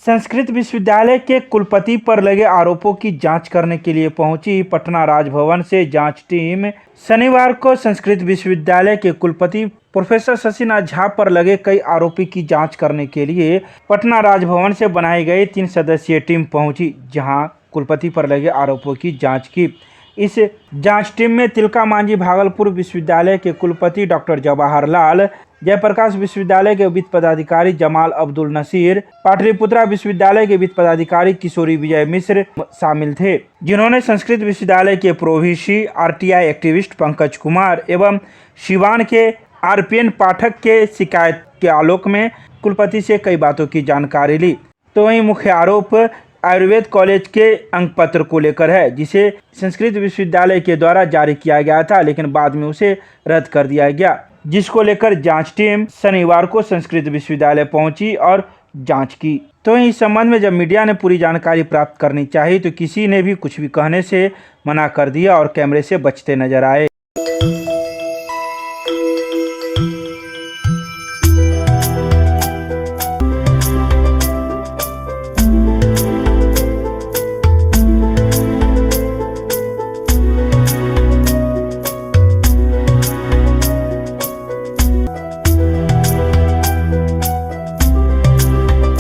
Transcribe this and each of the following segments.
संस्कृत विश्वविद्यालय के कुलपति पर लगे आरोपों की जांच करने के लिए पहुंची पटना राजभवन से जांच टीम शनिवार को संस्कृत विश्वविद्यालय के कुलपति प्रोफेसर शशिनाथ झा पर लगे कई आरोपों की जांच करने के लिए पटना राजभवन से बनाई गई 3 सदस्यीय टीम पहुंची, जहां कुलपति पर लगे आरोपों की जांच की। इस जांच टीम में तिलका मांझी भागलपुर विश्वविद्यालय के कुलपति डॉक्टर जवाहर लाल, जयप्रकाश विश्वविद्यालय के वित्त पदाधिकारी जमाल अब्दुल नसीर, पाटलिपुत्रा विश्वविद्यालय के वित्त पदाधिकारी किशोरी विजय मिश्र शामिल थे, जिन्होंने संस्कृत विश्वविद्यालय के pro VC RTI activist Pankaj Kumar एवं शिवान के आरपीएन पाठक के शिकायत के आलोक में कुलपति से कई बातों की जानकारी ली। तो वहीं मुख्य आरोप आयुर्वेद कॉलेज के अंक पत्र को लेकर है, जिसे संस्कृत विश्वविद्यालय के द्वारा जारी किया गया था, लेकिन बाद में उसे रद्द कर दिया गया, जिसको लेकर जांच टीम शनिवार को संस्कृत विश्वविद्यालय पहुंची और जांच की। तो इस संबंध में जब मीडिया ने पूरी जानकारी प्राप्त करनी चाहिए तो किसी ने भी कुछ भी कहने से मना कर दिया और कैमरे से बचते नजर आए।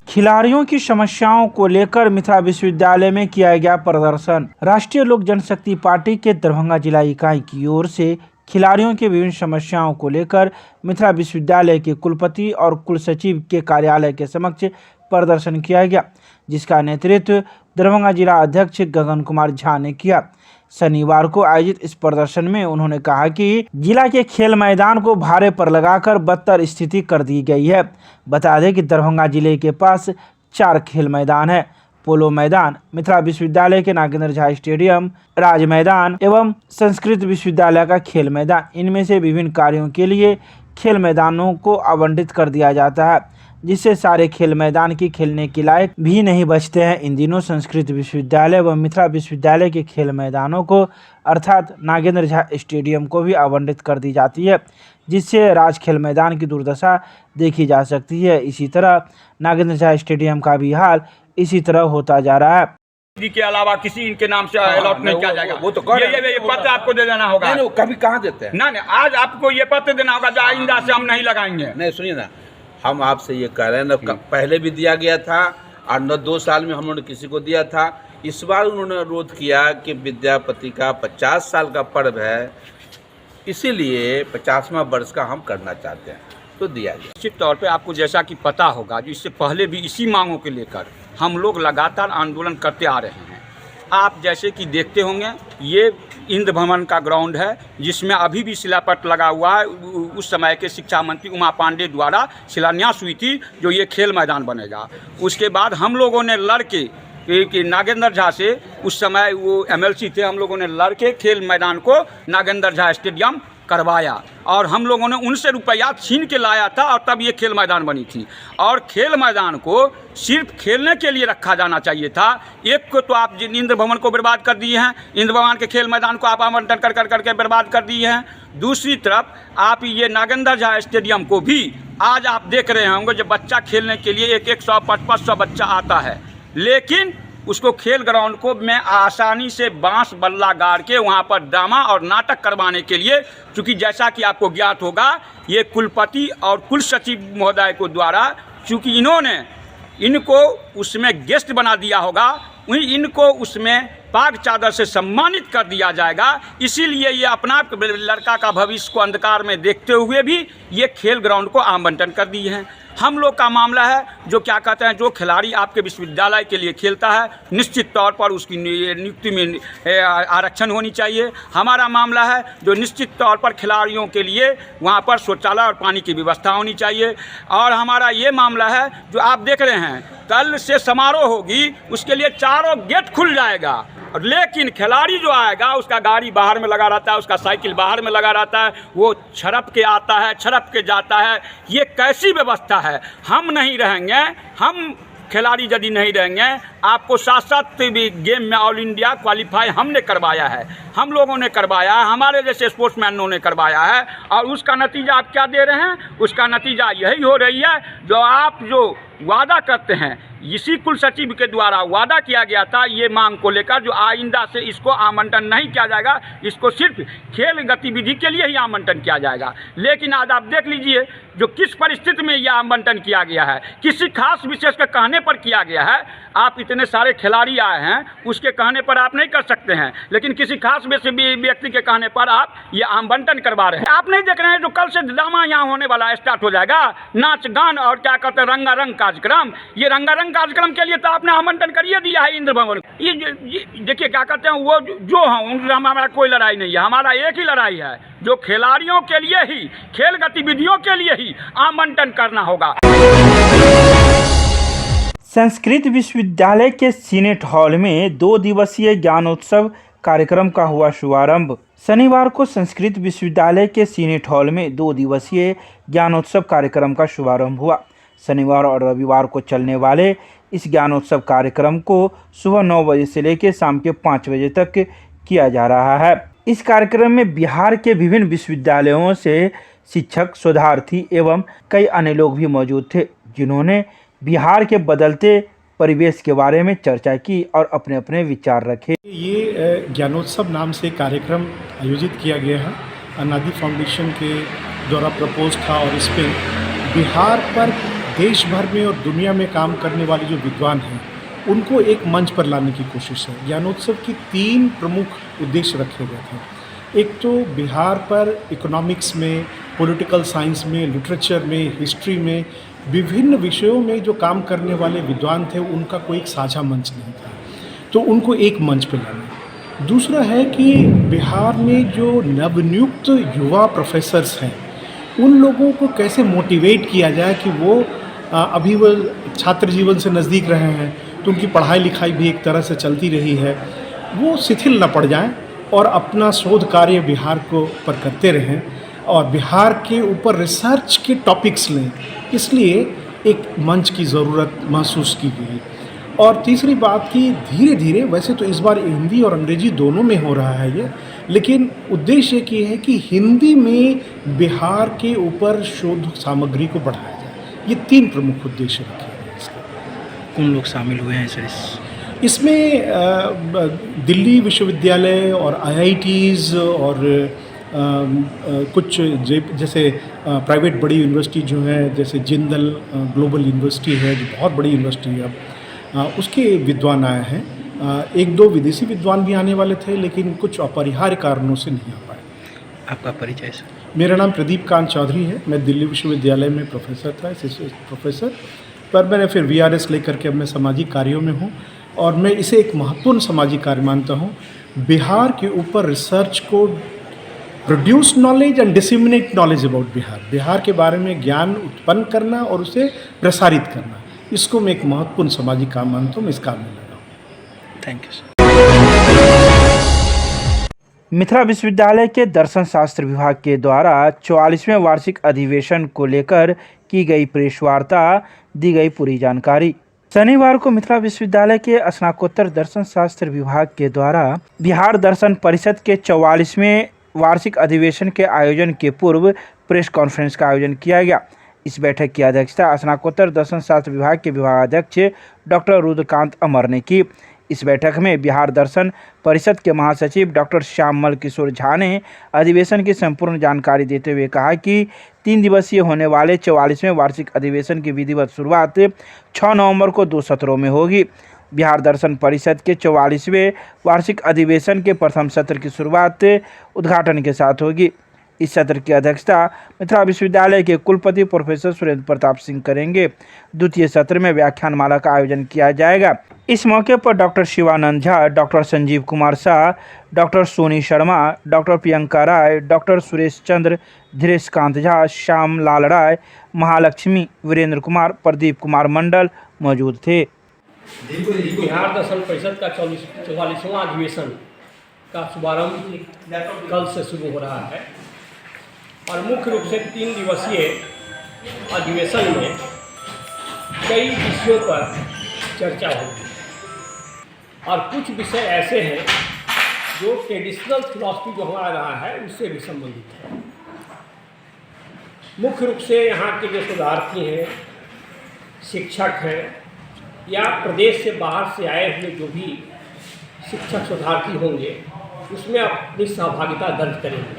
खिलाड़ियों की समस्याओं को लेकर मिथिला विश्वविद्यालय में किया गया प्रदर्शन। राष्ट्रीय लोक जनशक्ति पार्टी के दरभंगा जिला इकाई की ओर से खिलाड़ियों की विभिन्न समस्याओं को लेकर मिथिला विश्वविद्यालय के कुलपति और कुलसचिव के कार्यालय के समक्ष प्रदर्शन किया गया, जिसका नेतृत्व दरभंगा जिला अध्यक्ष गगन कुमार झा ने किया। शनिवार को आयोजित इस प्रदर्शन में उन्होंने कहा कि जिला के खेल मैदान को भारे पर लगाकर बदतर स्थिति कर दी गई है। बता दें कि दरभंगा जिले के पास 4 खेल मैदान है: पोलो मैदान, मिथिला विश्वविद्यालय के नागेंद्र झा स्टेडियम, राज मैदान एवं संस्कृत विश्वविद्यालय का खेल मैदान। इनमें से विभिन्न कार्यों के लिए खेल मैदानों को आवंटित कर दिया जाता है, जिससे सारे खेल मैदान की खेलने के लायक भी नहीं बचते हैं। इन दिनों संस्कृत विश्वविद्यालय व मिथिला विश्वविद्यालय के खेल मैदानों को अर्थात नागेंद्र झा स्टेडियम को भी आवंटित कर दी जाती है, जिससे राज खेल मैदान की दुर्दशा देखी जा सकती है। इसी तरह नागेंद्र झा स्टेडियम का भी हाल इसी तरह होता जा रहा है। के अलावा किसी इनके नाम से अलॉट नहीं किया जाएगा। वो तो ये पत्र आपको दे देना होगा। नहीं, कभी कहाँ देते हैं? नहीं, आज आपको ये पत्र देना होगा जो आइंदा से हम नहीं लगाएंगे। नहीं, सुनिए ना, हम आपसे ये कह रहे हैं ना, पहले भी दिया गया था और न 2 साल में हम लोगों ने किसी को दिया था। इस बार उन्होंने अनुरोध किया कि विद्यापति का 50 साल का पर्व है, इसीलिए 50वां वर्ष का हम करना चाहते हैं, तो दिया गया। निश्चित तौर पे आपको जैसा कि पता होगा, जो इससे पहले भी इसी मांगों के लेकर हम लोग लगातार आंदोलन करते आ रहे हैं। आप जैसे कि देखते होंगे, ये इंद्र भवन का ग्राउंड है, जिसमें अभी भी शिलापट लगा हुआ है। उस समय के शिक्षा मंत्री उमा पांडे द्वारा शिलान्यास हुई थी, जो ये खेल मैदान बनेगा। उसके बाद हम लोगों ने लड़के कि नागेंद्र झा से, उस समय वो एमएलसी थे, हम लोगों ने लड़के खेल मैदान को नागेंद्र झा स्टेडियम करवाया और हम लोगों ने उनसे रुपया छीन के लाया था और तब ये खेल मैदान बनी थी। और खेल मैदान को सिर्फ खेलने के लिए रखा जाना चाहिए था। एक को तो आप इंद्र भवन को बर्बाद कर दिए हैं, इंद्र भवन के खेल मैदान को आप आवंटन कर करके बर्बाद कर दिए हैं। दूसरी तरफ आप ये नागेंद्र झा स्टेडियम को भी आज आप देख रहे होंगे, जब बच्चा खेलने के लिए 100-500 बच्चा आता है, लेकिन उसको खेल ग्राउंड को में आसानी से बांस बल्ला गाड़ के वहाँ पर ड्रामा और नाटक करवाने के लिए, चूँकि जैसा कि आपको ज्ञात होगा, ये कुलपति और कुल सचिव महोदय को द्वारा, चूँकि इन्होंने इनको उसमें गेस्ट बना दिया होगा, वहीं इनको उसमें पाग चादर से सम्मानित कर दिया जाएगा। इसीलिए ये अपना लड़का का भविष्य को अंधकार में देखते हुए भी ये खेल ग्राउंड को आवंटन कर दिए हैं। हम लोग का मामला है, जो क्या कहते हैं, जो खिलाड़ी आपके विश्वविद्यालय के लिए खेलता है, निश्चित तौर पर उसकी नियुक्ति में आरक्षण होनी चाहिए। हमारा मामला है जो निश्चित तौर पर खिलाड़ियों के लिए वहाँ पर शौचालय और पानी की व्यवस्था होनी चाहिए। और हमारा ये मामला है जो आप देख रहे हैं, कल से समारोह होगी, उसके लिए चारों गेट खुल जाएगा, लेकिन खिलाड़ी जो आएगा उसका गाड़ी बाहर में लगा रहता है, उसका साइकिल बाहर में लगा रहता है, वो छड़प के आता है, छड़प के जाता है। ये कैसी व्यवस्था है? हम नहीं रहेंगे, हम खिलाड़ी यदि नहीं रहेंगे, आपको साथ साथ भी गेम में ऑल इंडिया क्वालिफाई हमने करवाया है, हम लोगों ने करवाया है, हमारे जैसे स्पोर्ट्समैनों ने करवाया है। और उसका नतीजा आप क्या दे रहे हैं? उसका नतीजा यही हो रही है जो आप जो वादा करते हैं, इसी कुल सचिव के द्वारा वादा किया गया था ये मांग को लेकर, जो आइंदा से इसको आमंत्रण नहीं किया जाएगा, इसको सिर्फ खेल गतिविधि के लिए ही आमंत्रण किया जाएगा। लेकिन आज आप देख लीजिए जो किस परिस्थिति में यह आमंत्रण किया गया है, किसी खास विशेष के कहने पर किया गया है। आप इतने सारे खिलाड़ी आए हैं, उसके कहने पर आप नहीं कर सकते हैं, लेकिन किसी खास व्यक्ति के कहने पर आप ये आमंत्रण करवा रहे हैं। आप नहीं देख रहे हैं जो कल से ड्रामा यहाँ होने वाला है, स्टार्ट हो जाएगा, नाच गान और क्या कहते हैं रंगारंग कार्यक्रम। ये रंगारंग कार्यक्रम के लिए तो आपने आमंत्रण करिए दिया है इंद्र भवन। ये देखिए क्या कहते हैं, वो जो हैं हमारा कोई लड़ाई नहीं है, हमारा एक ही लड़ाई है, जो खिलाड़ियों के लिए ही, खेल गतिविधियों के लिए ही आमंत्रण करना होगा। संस्कृत विश्वविद्यालय के सीनेट हॉल में 2 दिवसीय ज्ञानोत्सव कार्यक्रम का हुआ शुभारंभ। शनिवार को संस्कृत विश्वविद्यालय के सीनेट हॉल में 2 दिवसीय ज्ञानोत्सव कार्यक्रम का शुभारंभ हुआ। शनिवार और रविवार को चलने वाले इस ज्ञानोत्सव कार्यक्रम को सुबह 9 बजे से लेकर शाम के 5 बजे तक किया जा रहा है। इस कार्यक्रम में बिहार के विभिन्न विश्वविद्यालयों से शिक्षक, शोधार्थी एवं कई अन्य लोग भी मौजूद थे, जिन्होंने बिहार के बदलते परिवेश के बारे में चर्चा की और अपने अपने विचार रखे। ये ज्ञानोत्सव नाम से कार्यक्रम आयोजित किया गया है, अनादि फाउंडेशन के द्वारा प्रपोज था और इस पे बिहार पर देश भर में और दुनिया में काम करने वाले जो विद्वान हैं उनको एक मंच पर लाने की कोशिश है। ज्ञानोत्सव की 3 प्रमुख उद्देश्य रखे गए थे। एक तो बिहार पर इकोनॉमिक्स में, पॉलिटिकल साइंस में, लिटरेचर में, हिस्ट्री में, विभिन्न विषयों में जो काम करने वाले विद्वान थे उनका कोई एक साझा मंच नहीं था, तो उनको एक मंच पर लाना। दूसरा है कि बिहार में जो नवनियुक्त युवा प्रोफेसर्स हैं उन लोगों को कैसे मोटिवेट किया जाए कि वो अभी वो छात्र जीवन से नज़दीक रहे हैं तो उनकी पढ़ाई लिखाई भी एक तरह से चलती रही है, वो शिथिल न पड़ जाएं और अपना शोध कार्य बिहार को पर करते रहें और बिहार के ऊपर रिसर्च के टॉपिक्स लें, इसलिए एक मंच की ज़रूरत महसूस की गई। और तीसरी बात कि धीरे धीरे, वैसे तो इस बार हिंदी और अंग्रेजी दोनों में हो रहा है ये, लेकिन उद्देश्य ये है कि हिंदी में बिहार के ऊपर शोध सामग्री को बढ़ाया जाए। ये 3 प्रमुख उद्देश्य रखे हैं इसके। कौन लोग शामिल हुए हैं सर इसमें? दिल्ली विश्वविद्यालय और IITs और कुछ जैसे प्राइवेट बड़ी यूनिवर्सिटी जो है, जैसे जिंदल ग्लोबल यूनिवर्सिटी है जो बहुत बड़ी यूनिवर्सिटी है, अब उसके विद्वान आए हैं। 1-2 विदेशी विद्वान भी आने वाले थे, लेकिन कुछ अपरिहार्य कारणों से नहीं आ पाए। आपका परिचय सर? मेरा नाम प्रदीप कांत चौधरी है। मैं दिल्ली विश्वविद्यालय में प्रोफेसर था, असिस्टेंट प्रोफेसर, पर मैंने फिर VRS लेकर के अब मैं सामाजिक कार्यों में हूँ और मैं इसे एक महत्वपूर्ण सामाजिक कार्य मानता हूँ। बिहार के ऊपर रिसर्च को produce knowledge and disseminate knowledge about Bihar के बारे में ज्ञान उत्पन्न करना और उसे प्रसारित करना, इसको मैं एक महत्वपूर्ण सामाजिक काम मानता हूँ। मैं इस काम में लगा हूँ। Thank you sir. मिथिला विश्वविद्यालय के दर्शन शास्त्र विभाग के द्वारा 44वें वार्षिक अधिवेशन को लेकर की गई प्रेस वार्ता, दी गई पूरी जानकारी। शनिवार को मिथिला विश्वविद्यालय के स्नातकोत्तर दर्शन शास्त्र विभाग के द्वारा बिहार दर्शन परिषद के 44वें वार्षिक अधिवेशन के आयोजन के पूर्व प्रेस कॉन्फ्रेंस का आयोजन किया गया। इस बैठक की अध्यक्षता स्नातकोत्तर दर्शन शास्त्र विभाग के विभागाध्यक्ष डॉक्टर रुद्रकांत अमर ने की। इस बैठक में बिहार दर्शन परिषद के महासचिव डॉक्टर श्यामल किशोर झा ने अधिवेशन की संपूर्ण जानकारी देते हुए कहा कि 3 दिवसीय होने वाले 44वें वार्षिक अधिवेशन की विधिवत शुरुआत 6 नवंबर को 2 सत्रों में होगी। बिहार दर्शन परिषद के 44वें वार्षिक अधिवेशन के प्रथम सत्र की शुरुआत उद्घाटन के साथ होगी। इस सत्र की अध्यक्षता मिथिला विश्वविद्यालय के कुलपति प्रोफेसर सुरेंद्र प्रताप सिंह करेंगे। द्वितीय सत्र में व्याख्यानमाला का आयोजन किया जाएगा। इस मौके पर doctor Shivanand Jha, doctor Sanjeev Kumar Shah, doctor Soni Sharma, doctor Priyanka Rai, doctor Suresh Chandra, Dhiresh Kant Jha, Shyam Lal Rai, Mahalakshmi, Virendra Kumar, Pradeep Kumar Mandal मौजूद थे। बिहार दर्शन परिषद का 44वां अधिवेशन का शुभारंभ कल से शुरू हो रहा है और मुख्य रूप से 3 दिवसीय अधिवेशन में कई विषयों पर चर्चा होगी और कुछ विषय ऐसे हैं जो ट्रेडिशनल फिलॉसफी जो हमारा रहा है उससे भी संबंधित है। मुख्य रूप से यहाँ के जो शोधार्थी हैं शिक्षक हैं या प्रदेश से बाहर से आए हुए जो भी शिक्षक शोधार्थी होंगे उसमें अपनी सहभागिता दर्ज करेंगे।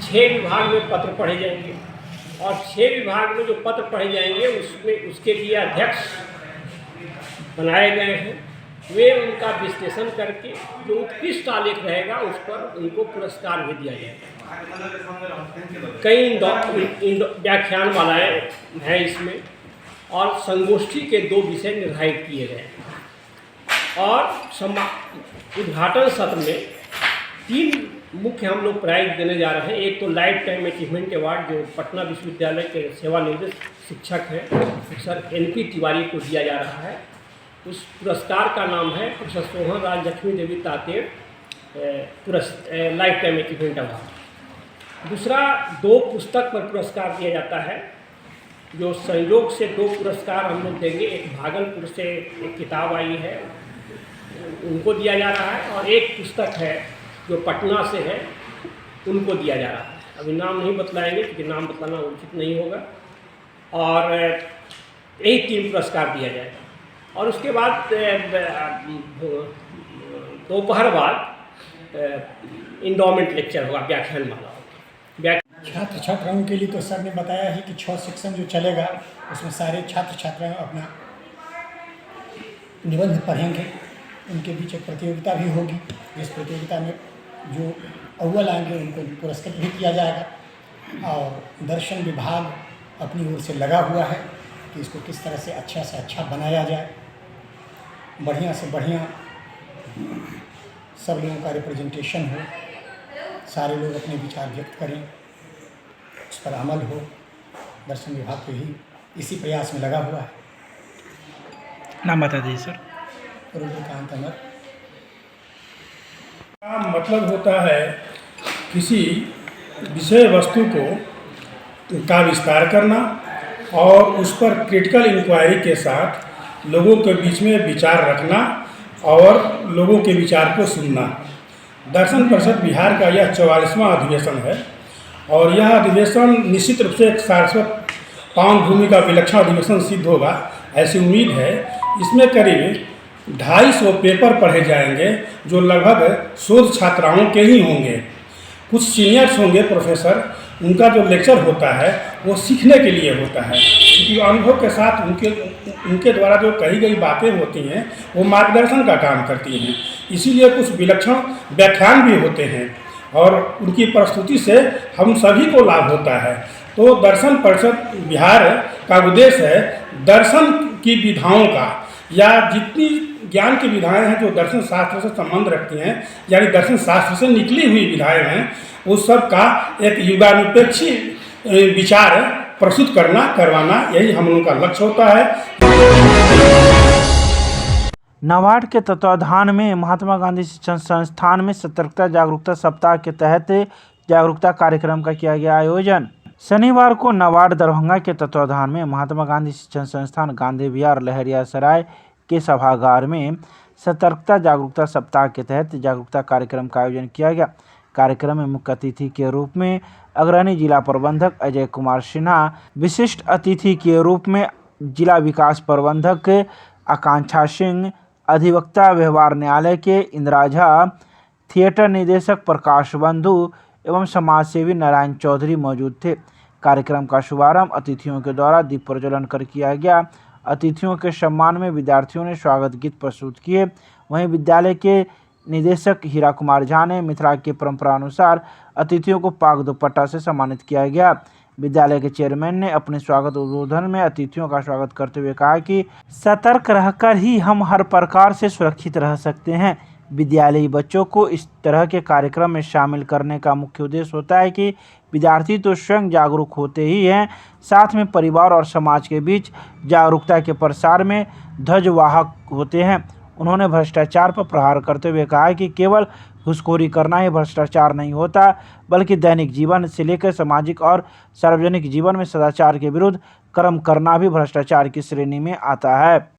6 विभाग में पत्र पढ़े जाएंगे और 6 विभाग में जो पत्र पढ़े जाएंगे उसमें उसके लिए अध्यक्ष बनाए गए हैं। वे उनका विश्लेषण करके जो उत्कृष्ट आलेख रहेगा उस पर उनको पुरस्कार भी दिया जाएगा। कई व्याख्यान मालाएँ हैं इसमें और संगोष्ठी के 2 विषय निर्धारित किए गए हैं और उद्घाटन सत्र में 3 मुख्य हम लोग प्राइज देने जा रहे हैं। एक तो लाइफ टाइम अचीवमेंट अवार्ड जो पटना विश्वविद्यालय के सेवानिवृत्त शिक्षक हैं प्रोफेसर NP तिवारी को दिया जा रहा है। उस पुरस्कार का नाम है प्रोफेसर सोहन राज लक्ष्मी देवी तातेर लाइफ टाइम अचीवमेंट अवार्ड। दूसरा 2 पुस्तक पर पुरस्कार दिया जाता है जो संयोग से 2 पुरस्कार हम लोग देंगे। एक भागलपुर से एक किताब आई है उनको दिया जा रहा है और एक पुस्तक है जो पटना से है उनको दिया जा रहा है। अभी नाम नहीं बतलाएंगे क्योंकि नाम बतलाना उचित नहीं होगा। और यही 3 पुरस्कार दिया जाएगा और उसके बाद दोपहर बाद इंडोमेंट लेक्चर होगा, व्याख्यान माला होगा। छात्र छात्राओं के लिए तो सर ने बताया है कि 6 सेक्शन जो चलेगा उसमें सारे छात्र छात्राएं अपना निबंध पढ़ेंगे। उनके बीच एक प्रतियोगिता भी होगी जिस प्रतियोगिता में जो अव्वल आएंगे उनको पुरस्कृत भी किया जाएगा। और दर्शन विभाग अपनी ओर से लगा हुआ है कि इसको किस तरह से अच्छा बनाया जाए, बढ़िया से बढ़िया सब लोगों का रिप्रेजेंटेशन हो, सारे लोग अपने विचार व्यक्त करें, उस पर अमल हो। दर्शन विभाग तो ही इसी प्रयास में लगा हुआ है। नाम बता दीजिए सर। रुद्रकांत अमर। का मतलब होता है किसी विषय वस्तु का विस्तार करना और उस पर क्रिटिकल इंक्वायरी के साथ लोगों के बीच में विचार रखना और लोगों के विचार को सुनना। दर्शन परिषद बिहार का यह 44वां अधिवेशन है और यह अधिवेशन निश्चित रूप से एक सारस्वत पावन भूमि का विलक्षण अधिवेशन सिद्ध होगा ऐसी उम्मीद है। इसमें करीब 250 पेपर पढ़े जाएंगे जो लगभग शोध छात्राओं के ही होंगे। कुछ सीनियर्स होंगे प्रोफेसर, उनका जो लेक्चर होता है वो सीखने के लिए होता है क्योंकि अनुभव के साथ उनके द्वारा जो कही गई बातें होती हैं वो मार्गदर्शन का काम करती हैं। इसीलिए कुछ विलक्षण व्याख्यान भी होते हैं और उनकी प्रस्तुति से हम सभी को लाभ होता है। तो दर्शन परिषद बिहार का उद्देश्य है दर्शन की विधाओं का या जितनी ज्ञान की विधाएं हैं जो दर्शन शास्त्र से संबंध रखती हैं यानी दर्शन शास्त्र से निकली हुई विधाएं हैं उस सब का एक युगानुपेक्षी विचार प्रस्तुत करवाना यही हम लोगों का लक्ष्य होता है। नाबार्ड के तत्वाधान में महात्मा गांधी शिक्षण संस्थान में सतर्कता जागरूकता सप्ताह के तहत जागरूकता कार्यक्रम का किया गया आयोजन। शनिवार को नाबार्ड दरभंगा के तत्वाधान में महात्मा गांधी शिक्षण संस्थान गांधी विहार लहरियासराय के सभागार में सतर्कता जागरूकता सप्ताह के तहत जागरूकता कार्यक्रम का आयोजन किया गया। कार्यक्रम में मुख्य अतिथि के रूप में अग्रणी जिला प्रबंधक अजय कुमार सिन्हा, विशिष्ट अतिथि के रूप में जिला विकास प्रबंधक आकांक्षा सिंह, अधिवक्ता व्यवहार न्यायालय के इंदिरा झा, थिएटर निदेशक प्रकाश बंधु एवं समाजसेवी नारायण चौधरी मौजूद थे। कार्यक्रम का शुभारंभ अतिथियों के द्वारा दीप प्रज्वलन कर किया गया। अतिथियों के सम्मान में विद्यार्थियों ने स्वागत गीत प्रस्तुत किए। वहीं विद्यालय के निदेशक हीरा कुमार झा ने मिथिला की परंपरा अनुसार अतिथियों को पाग दुपट्टा से सम्मानित किया गया। विद्यालय के चेयरमैन ने अपने स्वागत उद्बोधन में अतिथियों का स्वागत करते हुए कहा कि सतर्क रहकर ही हम हर प्रकार से सुरक्षित रह सकते हैं। विद्यालयी बच्चों को इस तरह के कार्यक्रम में शामिल करने का मुख्य उद्देश्य होता है कि विद्यार्थी तो स्वयं जागरूक होते ही हैं, साथ में परिवार और समाज के बीच जागरूकता के प्रसार में ध्वजवाहक होते हैं। उन्होंने भ्रष्टाचार पर प्रहार करते हुए कहा कि केवल घूसखोरी करना ही भ्रष्टाचार नहीं होता, बल्कि दैनिक जीवन से लेकर सामाजिक और सार्वजनिक जीवन में सदाचार के विरुद्ध कर्म करना भी भ्रष्टाचार की श्रेणी में आता है।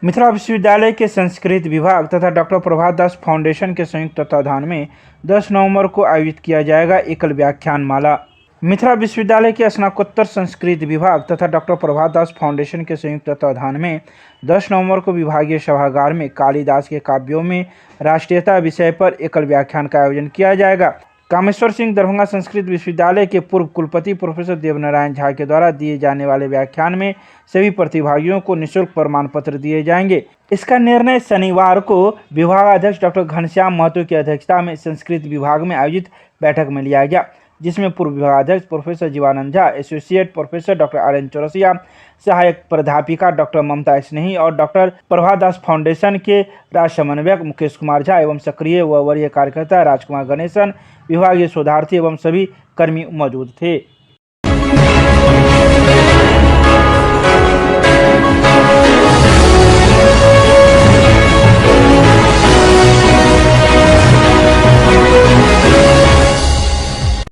मिथिला विश्वविद्यालय के संस्कृत विभाग तथा डॉक्टर प्रभात दास फाउंडेशन के संयुक्त तत्वाधान में 10 नवंबर को आयोजित किया जाएगा एकल व्याख्यान माला। मिथिला विश्वविद्यालय के स्नातकोत्तर संस्कृत विभाग तथा डॉक्टर प्रभात दास फाउंडेशन के संयुक्त तत्वावधान में 10 नवंबर को विभागीय सभागार में कालिदास के काव्यों में राष्ट्रीयता विषय पर एकल व्याख्यान का आयोजन किया जाएगा। कामेश्वर सिंह दरभंगा संस्कृत विश्वविद्यालय के पूर्व कुलपति प्रोफेसर देवनारायण झा के द्वारा दिए जाने वाले व्याख्यान में सभी प्रतिभागियों को निःशुल्क प्रमाण पत्र दिए जाएंगे। इसका निर्णय शनिवार को विभागाध्यक्ष डॉक्टर घनश्याम महतो की अध्यक्षता में संस्कृत विभाग में आयोजित बैठक में लिया गया, जिसमें पूर्व विभागाध्यक्ष professor Jivanand Jha, associate professor doctor RN. Chaurasia, सहायक प्राध्यापिका डॉक्टर ममता स्नेही और डॉक्टर प्रभात दास फाउंडेशन के राज्य समन्वयक मुकेश कुमार झा एवं सक्रिय व वरीय कार्यकर्ता राजकुमार गणेशन, विभागीय शोधार्थी एवं सभी कर्मी मौजूद थे।